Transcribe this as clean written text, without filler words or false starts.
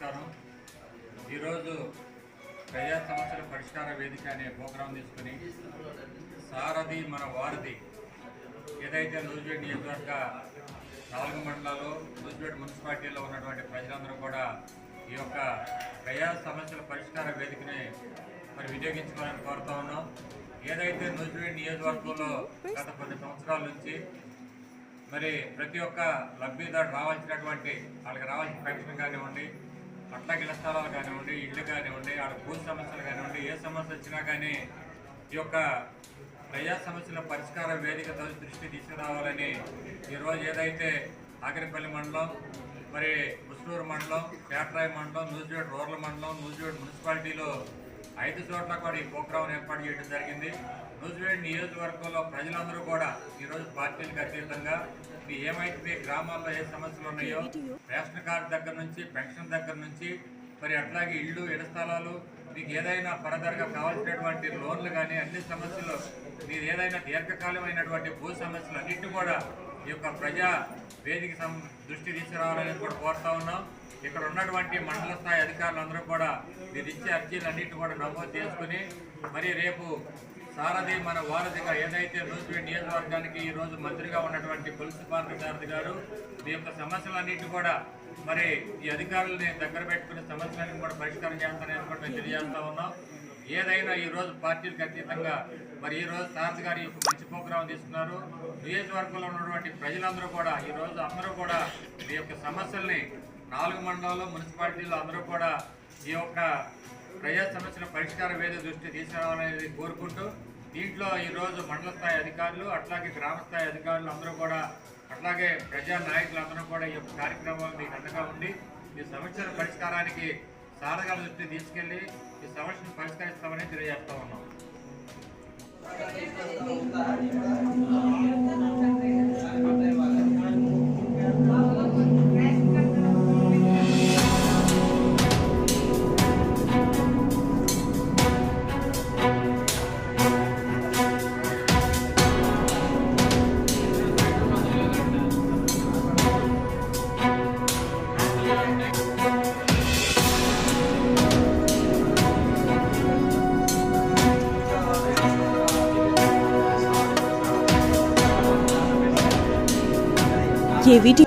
నమస్కారం. ఈరోజు ప్రజా సమస్యల పరిష్కార వేదిక అనే ప్రోగ్రాం తీసుకుని సారథి మన వారధి ఏదైతే నూజివీడు నియోజకవర్గ 4 మండలాల్లో నూజివీడు మున్సిపాలిటీలో ఉన్నటువంటి ప్రజలందరూ కూడా ఈ యొక్క ప్రజా సమస్యల పరిష్కార వేదికని వినియోగించుకోవాలని కోరుతా ఉన్నాం. ఏదైతే నూజివీడు నియోజకవర్గంలో గత 10 సంవత్సరాల నుంచి ప్రతి ఒక్క లబ్ధిదారు రావాల్సినటువంటి వాళ్ళకి రావాల్సిన పెన్షన్ కానివ్వండి, అట్లాగే ఇళ్ల స్థలాలు కానివ్వండి, ఇళ్ళు కానివ్వండి, వాళ్ళ భూ సమస్యలు కానివ్వండి, ఏ సమస్య వచ్చినా కానీ ఈ యొక్క ప్రజా సమస్యల పరిష్కార వేదిక దృష్టి తీసుకురావాలని ఈరోజు ఏదైతే ఆగిరిపల్లి మండలం, ముస్లూరు మండలం, పేట్రాయి మండలం, నూజివీడు రూరల్ మండలం, నూజివీడు మున్సిపాలిటీలో 5 చోట్ల కూడా ఈ ప్రోగ్రాం ఏర్పాటు చేయడం జరిగింది. నూజివీడు నియోజకవర్గంలో ప్రజలందరూ కూడా ఈరోజు పార్టీలకు అతీతంగా ఏమైతే మీ గ్రామాల్లో ఏ సమస్యలు ఉన్నాయో రేషన్ కార్డు దగ్గర నుంచి, పెన్షన్ దగ్గర నుంచి, అట్లాగే ఇళ్ళు, ఇళ్ల స్థలాలు, మీకు ఏదైనా ఫర్దర్గా కావాల్సినటువంటి లోన్లు కానీ అన్ని సమస్యలు, మీరు ఏదైనా దీర్ఘకాలమైనటువంటి భూ సమస్యలు అన్నింటినీ కూడా ఈ యొక్క ప్రజా వేదిక దృష్టి తీసుకురావాలని కూడా కోరుతా ఉన్నాం. ఇక్కడ ఉన్నటువంటి మండల స్థాయి అధికారులందరూ కూడా మీరు ఇచ్చే అర్జీలన్నింటినీ కూడా నమోదు చేసుకుని రేపు సారథి మన వారధిగా ఏదైతే నూజివీడు నియోజకవర్గానికి ఈరోజు మంత్రిగా ఉన్నటువంటి కొలుసు పార్థసారథి గారు మీ యొక్క సమస్యలన్నింటినీ కూడా ఈ అధికారులని దగ్గర పెట్టుకునే సమస్యలన్నీ కూడా పరిష్కారం చేస్తారని కూడా మేము తెలియజేస్తా ఉన్నాం. ఏదైనా ఈరోజు పార్టీలకు అతీతంగా ఈరోజు సారథి గారు ఈ మంచి ప్రోగ్రాం తీసుకున్నారు. నియోజకవర్గంలో ఉన్నటువంటి ప్రజలందరూ కూడా ఈరోజు అందరూ కూడా మీ యొక్క సమస్యల్ని 4 మండలాల్లో, మున్సిపాలిటీలో అందరూ కూడా ఈ యొక్క ప్రజా సమస్యల పరిష్కార వేదిక దృష్టి తీసుకురావాలనేది కోరుకుంటూ, దీంట్లో ఈరోజు మండల స్థాయి అధికారులు, అట్లాగే గ్రామ స్థాయి అధికారులు అందరూ కూడా, అట్లాగే ప్రజా నాయకులు అందరూ కూడా ఈ యొక్క కార్యక్రమాలు మీకు అండగా ఉండి ఈ సమస్యల పరిష్కారానికి సారథి దృష్టి తీసుకెళ్లి ఈ సమస్యను పరిష్కరిస్తామని తెలియజేస్తా ఉన్నాం. ये वीडियो